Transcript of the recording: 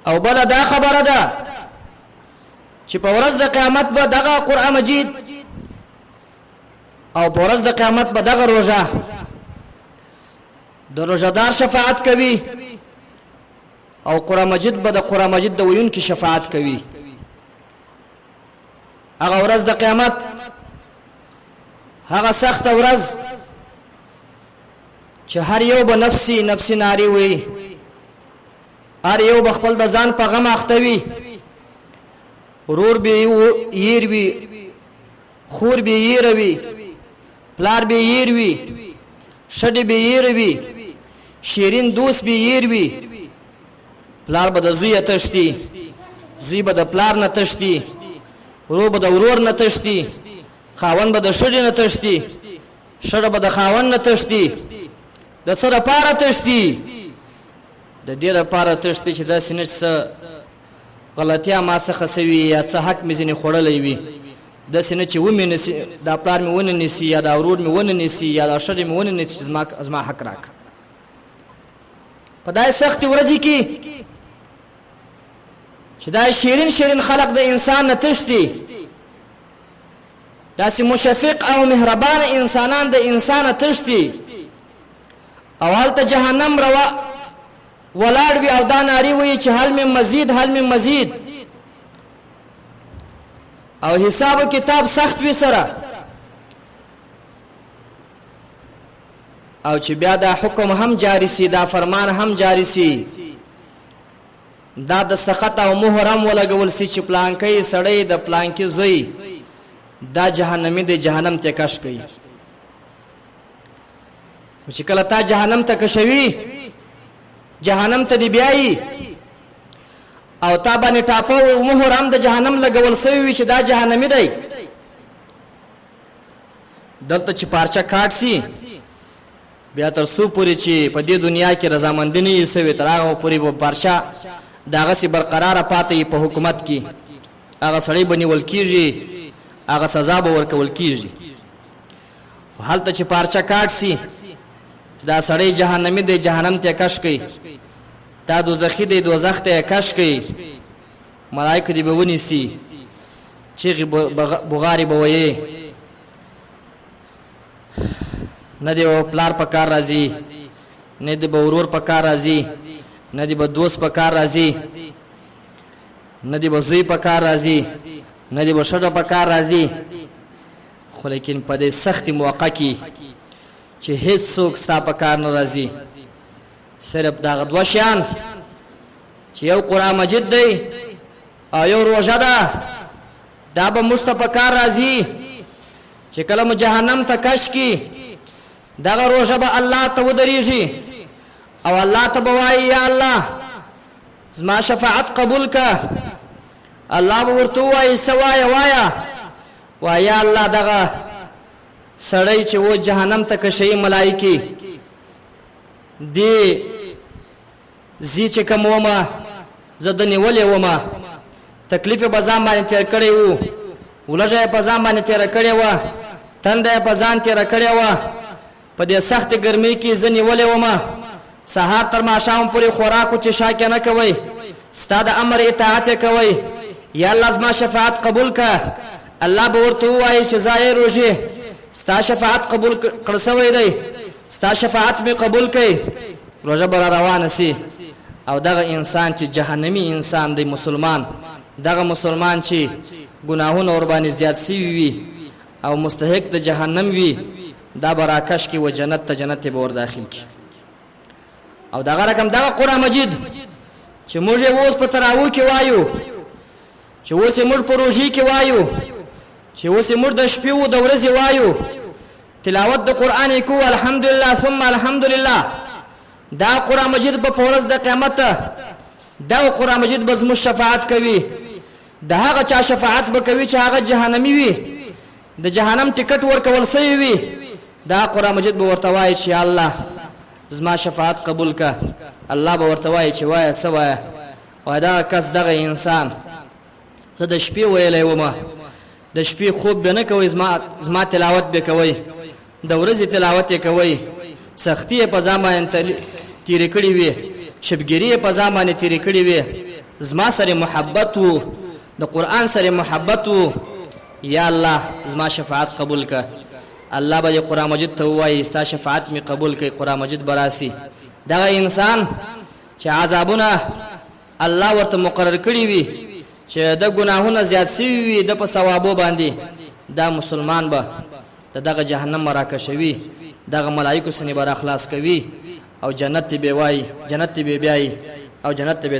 او بل دا خبره ده چې په ورځ د قیامت به دغه قرآن مجید او په ورځ د قیامت به دغه روزه د روزهدار شفاعت کوي او قرآن مجید به د قرآن مجید د ویونکي شفاعت کوي. هغه ورځ د قیامت هغه سخت ورځ چې هر یو به نفسي نفسي ناری وي، هر یو به خپل د ځان په غم اخته وي، ورور به یې وي، خور به یې وي، پلار به یې وي، شډې به یې وي، شیرین دوست به یې وي. پلار به د زوی تشتي، زوی به د پلار نه تشتي، ورور به د ورور نه تشتي، خاوند به د شډې نه تشتي، شډه به د خاوند نه تشتي. د سره پاره تشتي، د دې لپاره تشتي چې داسې نه غلطیا ما څخه سوي یا څه حق مې ځینې خوړلی وي، داسې نه چې ومې نسي، دا پلار مې ونه نیسي یا دا ورور مې ونه نیسي یا دا شډې مې ونه نیسي چې زما حق راکړه. په داسې سختې ورځې کې چې دا شیرین شیرین خلق د انسان نه تشتي، داسې مشفق او مهربان انسانان د انسان نه تشتي، او هلته جهنم ولاړ وي او دا ناری وي چې هل من مزید هل من مزید، او حساب کتاب سخت وي سره، او چې بیا دا حکم هم جاری سي، دا فرمان هم جاری سي، دا دستخط او مهر هم ولګول سي چې پلانکی سړی د پلانکی زوی دا جهنمی د جهنم ته کش کوي. چې کله تا جهنم ته کشوي، جهنم ته دی بیایي او تا باندې ټاپو او مهر هم د جهنم لګول سوی وي چې دا جهنمی دی، دلته چې پارچه کاټ سي بیا تر څو پورې چې په دې دنیا کې رضامندي نه سوي تر هغه پورې به پارچه دغسې برقراره پاتې په حکومت کې، هغه سړی به نیول کېږي، هغه سزا به ورکول کېږي. خو هلته چې پارچه کاټ سي دا سړی جهنمی دی، جهنم ته کش کوي، دا دوزخي دی، دوزخ ته کش کوي، ملائکه دی به ونیسي، چیغې بغارې به ویې، نه دی به پلار په کار راځي، نه دی به ورور په کار راځي، نه دی به دوست په کار راځي، نه دی به زوی په کار راځي، نه دی به شډه په کار راځي. خو لیکن په دې سختې موقع کې چې هیڅ څوک ستا په کار نه راځي، صرف دغه دوه شیان چې یو قرآن مجید دی او یو روژه ده، دا به موږ ته په کار راځي چې کله مو جهنم ته کش کی، دغه روژه به الله ته ودرېږي او الله ته به وایي یا الله زما شفاعت قبول که. الله به ورته ووایي څه وایه وایه یا الله دغه سړی چې و جهنم ته کشوي ملایکې دې زی چې کوم ومه زه د نیولې ومه، تکلیف یې په ځان باندې تېر کړی و، ولږه یې په ځان باندې تېره کړې وه، تنده یې په ځان تېره کړې وه، په دې سختې ګرمۍ کې زه نیولې ومه، سهار تر ماښام پورې خوراک و څښاک یې نه کوئ، ستا د امر اطاعت یې کوئ، یا الله زما شفاعت قبول که. الله به ورته ووایي چې ځای روژې ستا شفاعت قبول کړ سوی دی، ستا شفاعت مې قبول کړي، روژه به را روانه سي. او دغه انسان چې جهنمی انسان دی، مسلمان، دغه مسلمان چې ګناهونه ورباندې زیات سوي وي او مستحق د جهنم وي، دا به راکش کړي و جنت ته، جنت به ور داخل کړي. او دغه رقم دغه قرآن مجید چې موږ یې اوس په تراویح کې وایو، چې اوس یې موږ په روژې کې وایو، چې اوس یې موږ د شپې و د ورځې وایو، تلاوت د قرآن یې کوو الحمدلله ثم الحمدلله. دا قرآن مجید به په ورځ د قیامت دا قرآن مجید به زموږ شفاعت کوي، د هغه چا شفاعت به کوي چې هغه جهنمی وي، د جهنم ټکټ ورکول سوی وي، دا قرآن مجید به ورته وایي چې الله زما شفاعت قبول که. الله به ورته وایي چې وایه څه وایه، وایه دغه کس دغه انسان زه د شپې ویلی ومه، د شپې خوب به نه کوئ، زما تلاوت به کوئ، د ورځې تلاوت یې کوئ، سختي یې په ځان باندې تېرې کړې وي، شبګیري یې په ځان باندې تېرې کړې وي، زما سره محبت وو د قرآن سره محبت وو یا الله زما شفاعت قبول کا الله به قرآن مجید ته وایي ستا شفاعت می قبول کړي قرآن مجید براسي دغه انسان چې عذابونه الله ورته مقرر کړی وي چې د ګناهونو زیات شوي وي د په ثوابو باندې دا مسلمان به دغه جهنم مراکشوي دغه ملائکه سنې بر اخلاص کوي او جنت به وای جنت به بیاي او جنت به